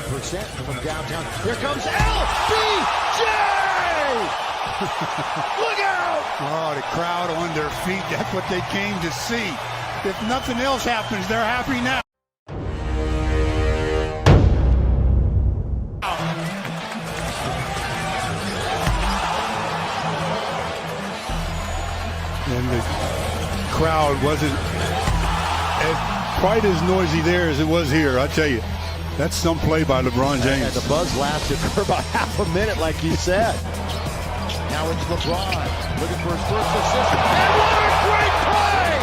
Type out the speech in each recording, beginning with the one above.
9% from downtown. Here comes LBJ! Look out! Oh, the crowd on their feet. That's what they came to see. If nothing else happens, they're happy now. And the crowd wasn't quite as noisy there as it was here, I tell you. That's some play by LeBron James. And the buzz lasted for about half a minute, like you said. Now it's LeBron looking for his first assist. And what a great play!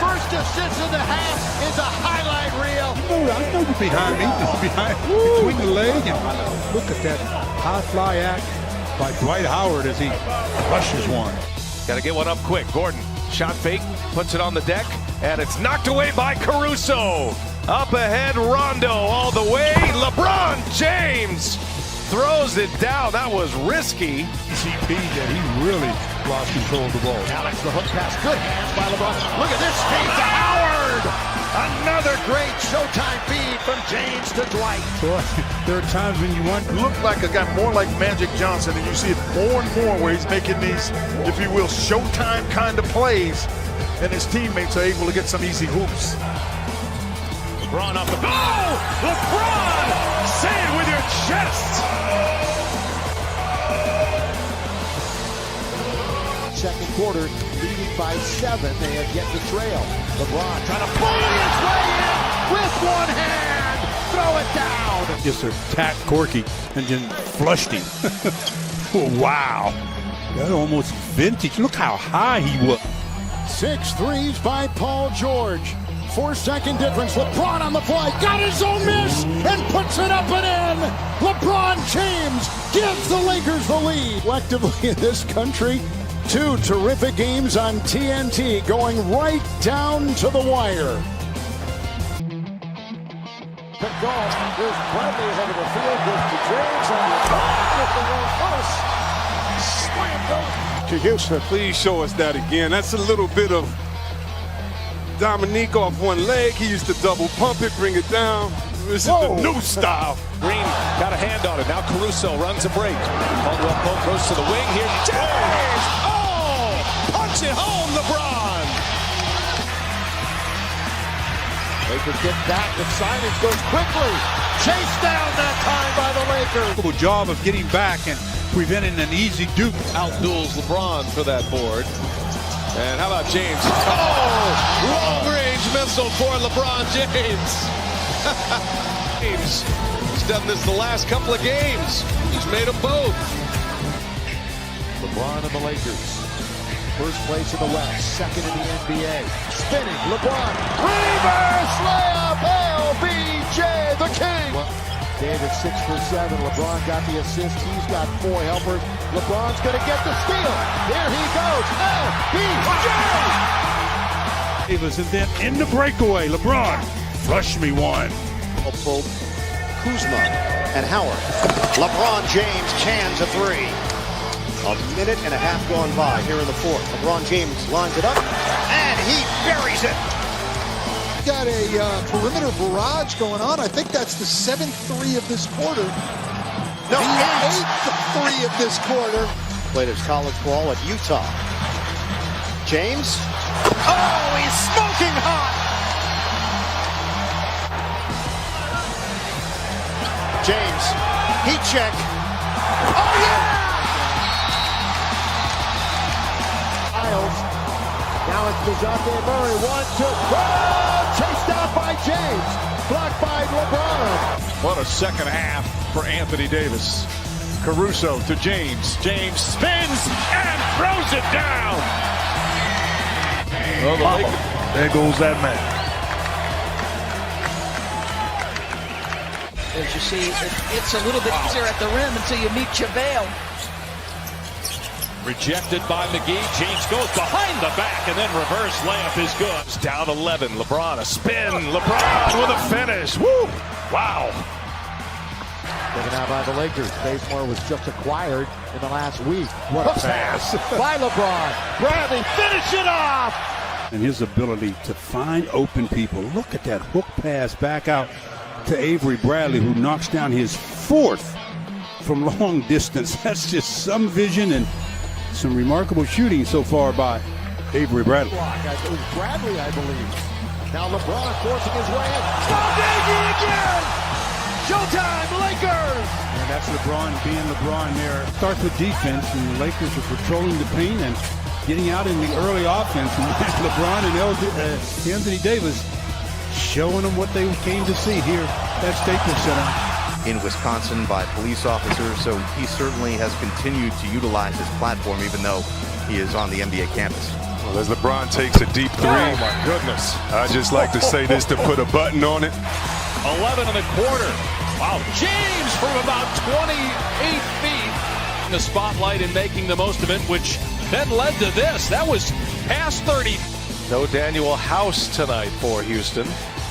First assist of the half is a highlight reel. I know you're behind me. Between the leg and look at that high fly act by Dwight Howard as he rushes one. Got to get one up quick. Gordon, shot fake, puts it on the deck, and it's knocked away by Caruso. Up ahead, Rondo all the way. LeBron James throws it down. That was risky. CP that he really lost control of the ball. Alex, the hook pass. Good hands by LeBron. Look at this feed to Howard. Another great Showtime feed from James to Dwight. Boy, there are times when you want to look like a guy more like Magic Johnson, and you see it more and more where he's making these, if you will, Showtime kind of plays, and his teammates are able to get some easy hoops. LeBron off the ball. LeBron, say it with your chest. Second quarter, leading by 7. They have yet to trail. LeBron trying to bully his way in with one hand. Throw it down. just attacked Corky and then flushed him. Oh, wow. That's almost vintage. Look how high he was. 6 threes by Paul George. 4-second difference. LeBron on the fly. Got his own miss and puts it up and in. LeBron James gives the Lakers the lead. Collectively in this country, 2 terrific games on TNT going right down to the wire. Pick off. Here's Bradley ahead of the field. Goes to James on the top with the reverse. Slam dunk to Houston. Please show us that again. That's a little bit of Dominique off one leg. He used to double pump it, bring it down. This is the new style. Green got a hand on it. Now Caruso runs a break. Caldwell Pope goes to the wing here. James! Oh! Punch it home, LeBron! Lakers get back. The signage goes quickly. Chased down that time by the Lakers. Good job of getting back and preventing an easy dupe. Outduels LeBron for that board. And how about James? Oh! Long-range missile for LeBron James. James, he's done this the last couple of games. He's made them both. LeBron and the Lakers. First place in the West, second in the NBA. Spinning, LeBron. Reverse layup, LBJ, the king. Davis 6 for 7. LeBron got the assist. He's got 4 helpers. LeBron's going to get the steal. Here he goes. LBJ! Davis, and then in the breakaway, LeBron, flush me one. Kuzma and Howard. LeBron James cans a 3. A minute and a half gone by here in the fourth. LeBron James lines it up, and he buries it. Got a perimeter barrage going on. I think that's the 7th 3 of this quarter. No, the 8th 3 of this quarter. Played his college ball at Utah. James. Oh, he's smoking hot. James, heat check. Oh, yeah! Now it's DeJounte Murray. 1-2. Oh, chased out by James. Blocked by LeBron. What a second half for Anthony Davis. Caruso to James. James spins and throws it down. Oh, there goes that man. As you see, it's a little bit easier at the rim until you meet JaVale. Rejected by McGee. James goes behind the back and then reverse layup is good. It's down 11. LeBron a spin. LeBron with a finish. Woo! Wow. Taken out by the Lakers. Bazemore was just acquired in the last week. What a pass by LeBron. Bradley finish it off. And his ability to find open people. Look at that hook pass back out to Avery Bradley, who knocks down his fourth from long distance. That's just some vision and some remarkable shooting so far by Avery Bradley. It was Bradley, I believe. Now LeBron forcing his way in. Stop Iggy again! Showtime, Lakers! And that's LeBron being LeBron there. Starts with defense, and the Lakers are patrolling the paint and getting out in the early offense. And LeBron and Anthony Davis showing them what they came to see here at Staples Center. In Wisconsin by police officers, so he certainly has continued to utilize his platform even though he is on the NBA campus. Well, as LeBron takes a deep three, oh my goodness. I just like to say this to put a button on it. 11 in the quarter. Wow, James from about 28 feet in the spotlight and making the most of it, which then led to this. That was past 30. No Daniel House tonight for Houston.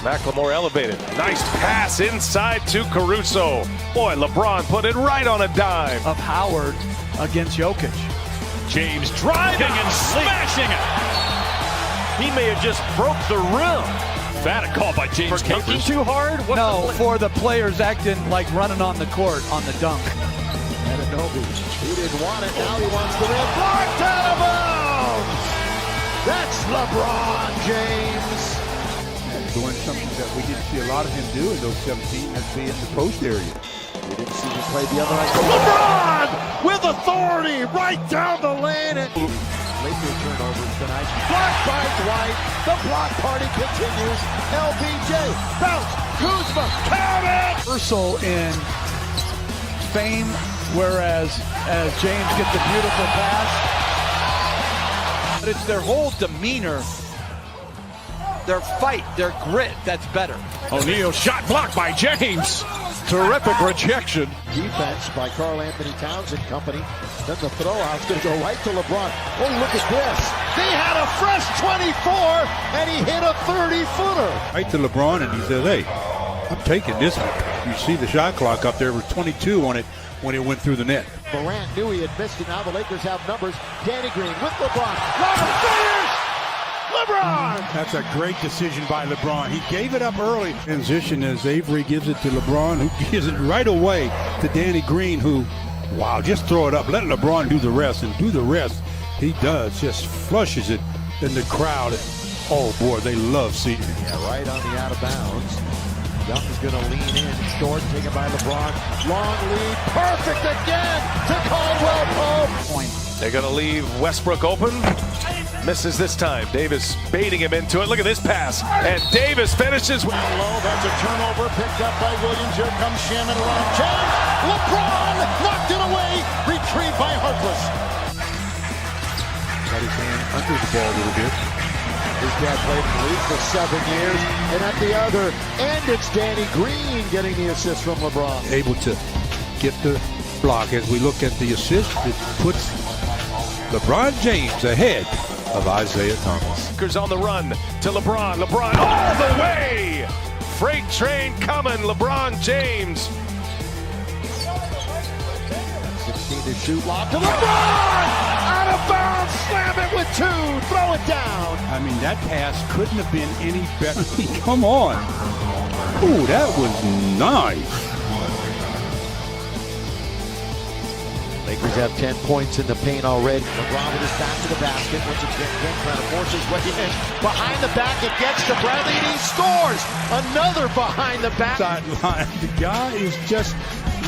McLemore elevated. Nice pass inside to Caruso. Boy, LeBron put it right on a dime. Of Howard against Jokic. James driving and smashing it. He may have just broke the rim. Bad call by James. For kicking too hard? No, for the players acting like running on the court on the dunk. Anunoby, he didn't want it, now he wants the rim. Blocked out of bounds! That's LeBron James. Doing something that we didn't see a lot of him do in those 17, that's being in the post area. We didn't see him play the other night. LeBron with authority right down the lane. And Laker turnovers tonight. Blocked by Dwight. The block party continues. LBJ bounce. Kuzma count it. Reversal in fame, whereas as James gets a beautiful pass. But it's their whole demeanor, their fight, their grit that's better. O'Neal shot blocked by James. Terrific rejection. Defense by Karl Anthony Towns and company. Then the throw-out's going to go right to LeBron. Oh, look at this. He had a fresh 24, and he hit a 30-footer. Right to LeBron, and he says, hey, I'm taking this one. You see the shot clock up there with 22 on it when it went through the net. Morant knew he had missed it. Now the Lakers have numbers. Danny Green with LeBron. Robert finish! LeBron! That's a great decision by LeBron. He gave it up early. Transition as Avery gives it to LeBron, who gives it right away to Danny Green, who, wow, just throw it up. Let LeBron do the rest, and do the rest. He does, just flushes it in the crowd. Oh, boy, they love seeing it. Yeah, right on the out of bounds. Young is going to lean in. Short, taken by LeBron. Long lead. Perfect again to Caldwell Pope. They're going to leave Westbrook open. Misses this time. Davis baiting him into it. Look at this pass. And Davis finishes. Low. That's a turnover picked up by Williams. Here comes Shannon around. James. LeBron knocked it away. Retrieved by Harkless. Got his hand under the ball a little bit. His dad played in the league for 7 years. And at the other end, it's Danny Green getting the assist from LeBron. Able to get the block. As we look at the assist, it puts LeBron James ahead of Isaiah Thomas. Lakers on the run to LeBron. LeBron all the way. Freight train coming. LeBron James. 16 to shoot. Lob to LeBron. Out of bounds. Slam it with 2. Throw it down. I mean, that pass couldn't have been any better. Come on. Ooh, that was nice. Lakers have 10 points in the paint already. LeBron with his back to the basket. Once again, trying to force his way in. Behind the back, it gets to Bradley, and he scores. Another behind the back. Sideline. The guy is just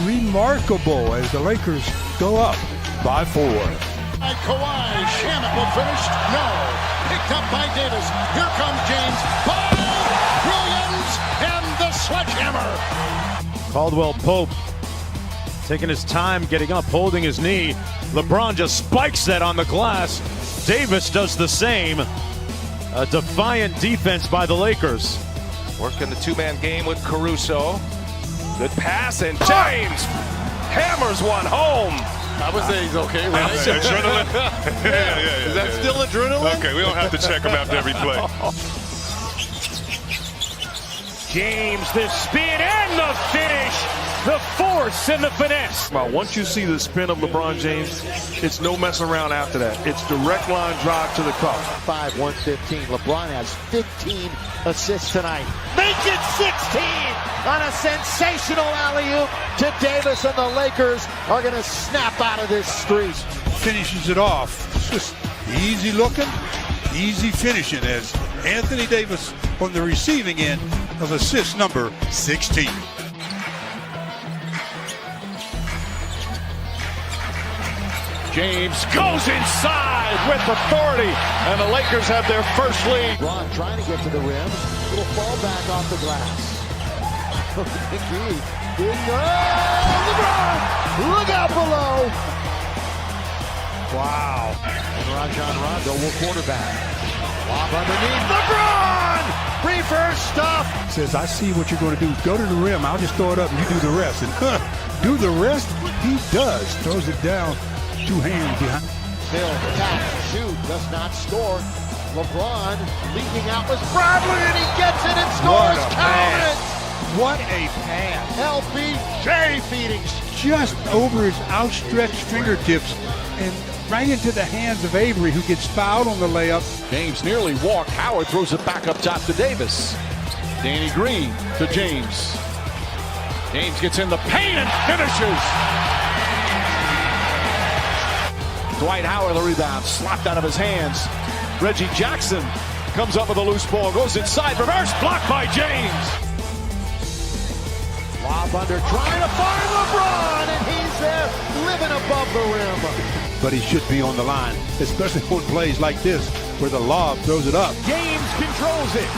remarkable as the Lakers go up by 4. By Kawhi, Shamet will finish. No. Picked up by Davis. Here comes James. Ball! Williams and the sledgehammer. Caldwell Pope taking his time getting up, holding his knee. LeBron just spikes that on the glass. Davis does the same. A defiant defense by the Lakers. Working the two-man game with Caruso. Good pass, and James hammers one home. I would say he's okay, right? Adrenaline? yeah. Is that still adrenaline? Okay, we don't have to check him after every play. James, the spin and the finish. The force and the finesse. Once you see the spin of LeBron James, it's no messing around after that. It's direct line drive to the cup. 5-1-15. LeBron has 15 assists tonight. Make it 16. on a sensational alley-oop to Davis, and the Lakers are going to snap out of this streak. Finishes it off. It's just easy looking, easy finishing as Anthony Davis on the receiving end of assist number 16. James goes inside with authority, and the Lakers have their first lead. LeBron trying to get to the rim. Little fall back off the glass. LeBron! Look out below! Wow. And Rajon Rondo will quarterback. Lob underneath. LeBron! Reverse stuff. Says, I see what you're going to do. Go to the rim. I'll just throw it up and you do the rest. And do the rest? He does. Throws it down. Two hands behind. Bill, tap, shoot, does not score. LeBron leaking out with Bradley, and he gets it and scores. Count it! What a pass. LBJ feeding. Just over his outstretched fingertips and right into the hands of Avery, who gets fouled on the layup. James nearly walked. Howard throws it back up top to Davis. Danny Green to James. James gets in the paint and finishes. Dwight Howard the rebound, slapped out of his hands. Reggie Jackson comes up with a loose ball, goes inside, reverse, blocked by James. Lob under, trying to find LeBron, and he's there, living above the rim. But he should be on the line, especially on plays like this, where the lob throws it up. James controls it.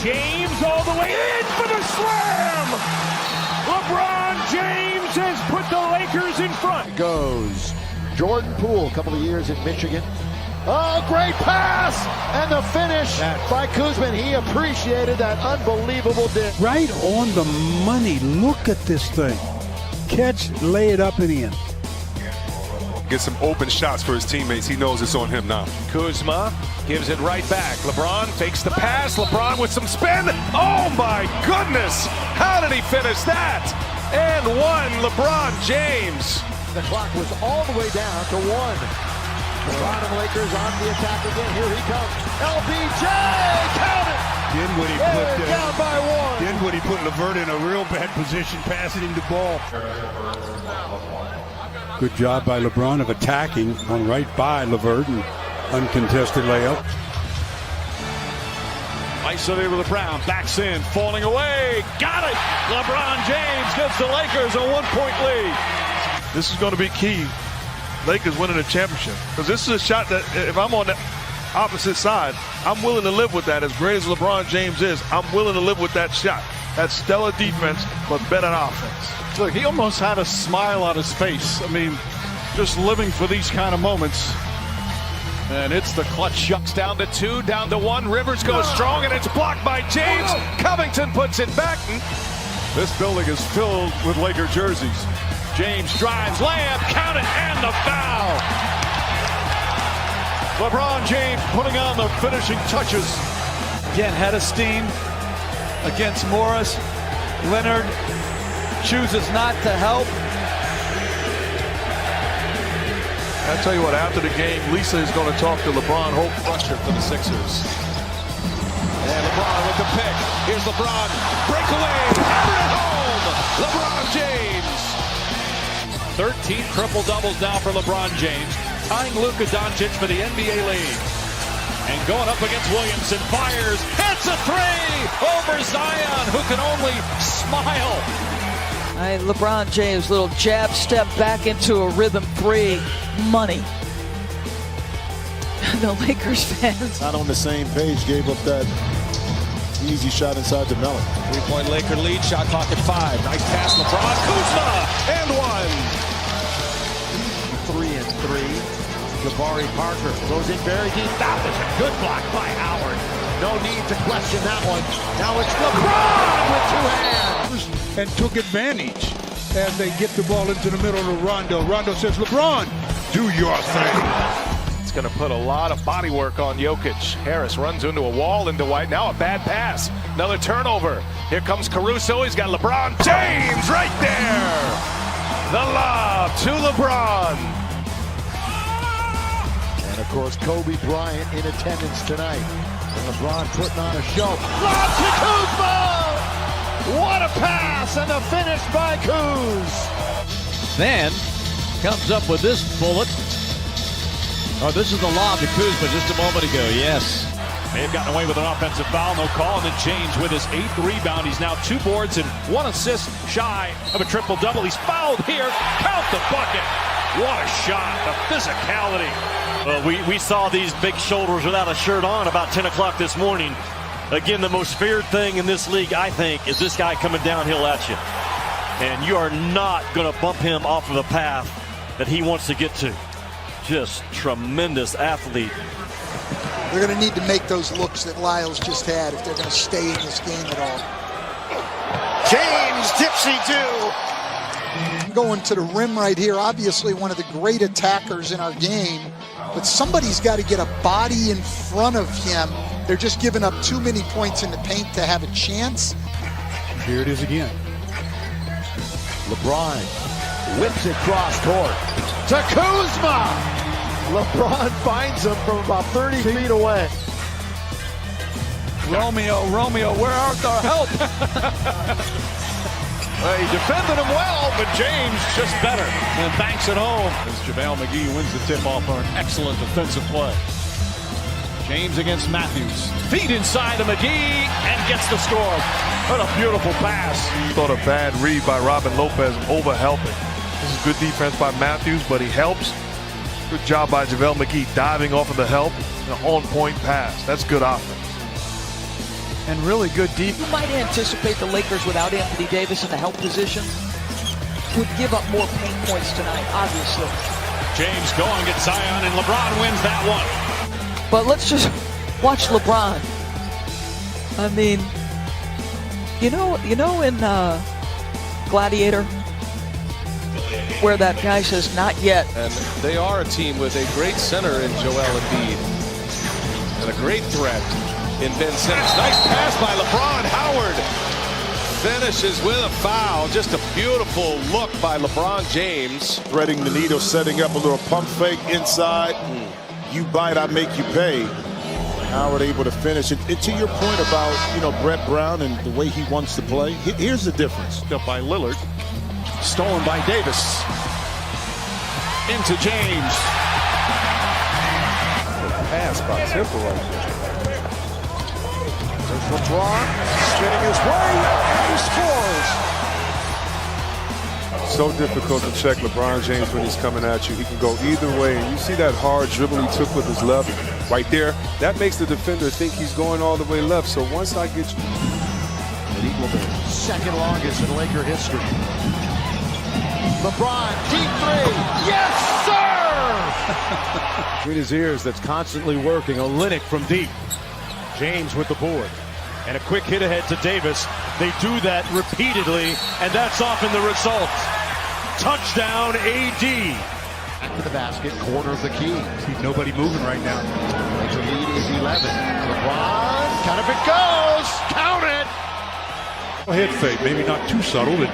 James all the way in for the slam. LeBron James has put the Lakers in front. Goes Jordan Poole, a couple of years in Michigan. Oh, great pass! And the finish by Kuzma. He appreciated that unbelievable dip. Right on the money. Look at this thing. Catch, lay it up and in. Get some open shots for his teammates. He knows it's on him now. Kuzma gives it right back. LeBron fakes the pass. LeBron with some spin. Oh my goodness! How did he finish that? And one, LeBron James. The clock was all the way down to 1. The bottom Lakers on the attack again. Here he comes. LBJ! Count it! Down by 1. Then would he put LeVert in a real bad position, passing him the ball. Good job by LeBron of attacking on right by LeVert and uncontested layup. Isolated with Brown, backs in, falling away, got it! LeBron James gives the Lakers a 1-point lead. This is going to be key. Lakers winning the championship. Because this is a shot that if I'm on the opposite side, I'm willing to live with that. As great as LeBron James is, I'm willing to live with that shot. That's stellar defense, but better offense. Look, he almost had a smile on his face. I mean, just living for these kind of moments. And it's the clutch shot. Down to 2, down to 1. Rivers goes strong, and it's blocked by James. Covington puts it back. This building is filled with Laker jerseys. James drives, layup, count it, and the foul. LeBron James putting on the finishing touches. Again, head of steam against Morris. Leonard chooses not to help. I tell you what, after the game, Lisa is going to talk to LeBron. Hope pressure for the Sixers. And LeBron with the pick. Here's LeBron. Breakaway. Hammer it home. LeBron James. 13 triple-doubles now for LeBron James. Tying Luka Doncic for the NBA lead. And going up against Williamson. Fires. Hits a 3 over Zion, who can only smile. LeBron James, little jab step back into a rhythm 3. Money. The Lakers fans. Not on the same page, gave up that easy shot inside the melon. 3-point Laker lead, shot clock at 5. Nice pass, LeBron. Kuzma, and 3 and 3. Jabari Parker goes in very deep. That was a good block by Howard. No need to question that one. Now it's LeBron with 2 hands. And took advantage as they get the ball into the middle of Rondo. Rondo says, LeBron, do your thing. It's going to put a lot of body work on Jokic. Harris runs into a wall into White. Now a bad pass. Another turnover. Here comes Caruso. He's got LeBron James right there. The lob to LeBron. And of course, Kobe Bryant in attendance tonight. And LeBron putting on a show. Lob to Kuzma! What a pass and the finish by Kuz. Then comes up with this bullet. Oh, this is the lob to Kuzma just a moment ago. Yes. May have gotten away with an offensive foul, no call, and then James with his 8th rebound. He's now 2 boards and 1 assist shy of a triple-double. He's fouled here. Count the bucket. What a shot. The physicality. We saw these big shoulders without a shirt on about 10 o'clock this morning. Again, the most feared thing in this league, I think, is this guy coming downhill at you. And you are not going to bump him off of the path that he wants to get to. Just tremendous athlete. They're going to need to make those looks that Lyles just had if they're going to stay in this game at all. James Dipsy-do. Going to the rim right here, obviously one of the great attackers in our game, but somebody's got to get a body in front of him. They're just giving up too many points in the paint to have a chance. Here it is again. LeBron whips it cross court to Kuzma. LeBron finds him from about 30 feet away. Romeo, where art thou? Help! He defended him well, but James just better. And banks it home as JaVale McGee wins the tip-off on an excellent defensive play. James against Matthews. Feet inside of McGee and gets the score. What a beautiful pass. Thought a bad read by Robin Lopez over helping. This is good defense by Matthews, but he helps. Good job by JaVale McGee diving off of the help. An on-point pass. That's good offense. And really good deep. You might anticipate the Lakers without Anthony Davis in the help position would give up more paint points tonight, obviously. James going at Zion, and LeBron wins that one. But let's just watch LeBron. I mean, you know in Gladiator, where that guy says, not yet. And they are a team with a great center in Joel Embiid. And a great threat in Ben Simmons. Nice pass by LeBron. Howard finishes with a foul. Just a beautiful look by LeBron James. Threading the needle, setting up a little pump fake inside. You bite, I make you pay. Howard able to finish it. And to your point about, Brett Brown and the way he wants to play, here's the difference. Up by Lillard. Stolen by Davis. Into James. Pass by Temple right there. There's LeBron spinning his way, and he scores. So difficult to check LeBron James when he's coming at you. He can go either way. And you see that hard dribble he took with his left right there. That makes the defender think he's going all the way left. So once I get you. It equaled the second longest in Laker history. LeBron, deep three. Yes, sir! Between his ears, that's constantly working. Olynyk from deep. James with the board. And a quick hit ahead to Davis. They do that repeatedly, and that's often the result. Touchdown, AD. Back to the basket, corner of the key. See nobody moving right now. Laker lead is 11. LeBron, count if it goes. Count it. A head fake, maybe not too subtle, but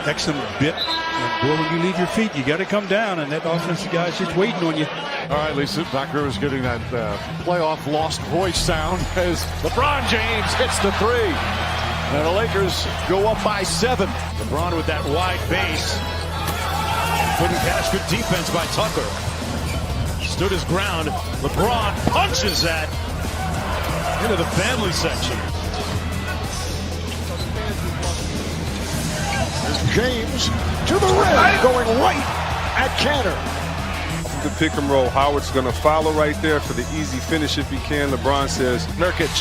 excellent bit. And boy, when you leave your feet, you got to come down, and that offensive guy's just waiting on you. All right, Lisa, Doc Rivers getting that playoff lost voice sound as LeBron James hits the 3. And the Lakers go up by 7. LeBron with that wide base. Couldn't catch. Good defense by Tucker. Stood his ground. LeBron punches that into the family section. James to the rim, going right at Cantor. The pick and roll. Howard's going to follow right there for the easy finish if he can. LeBron says, Nurkic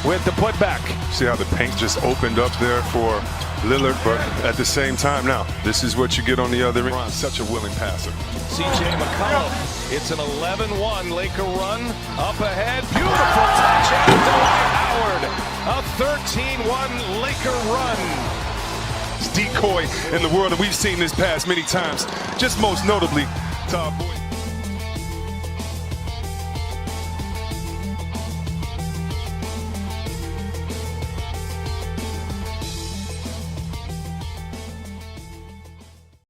with the putback. see how the paint just opened up there for Lillard, but at the same time, now, this is what you get on the other end. Such a willing passer. C.J. McCollum. It's an 11-1 Laker run. Up ahead. Beautiful touch after Howard. A 13-1 Laker run. Decoy in the world that we've seen this past many times, just most notably to our boy.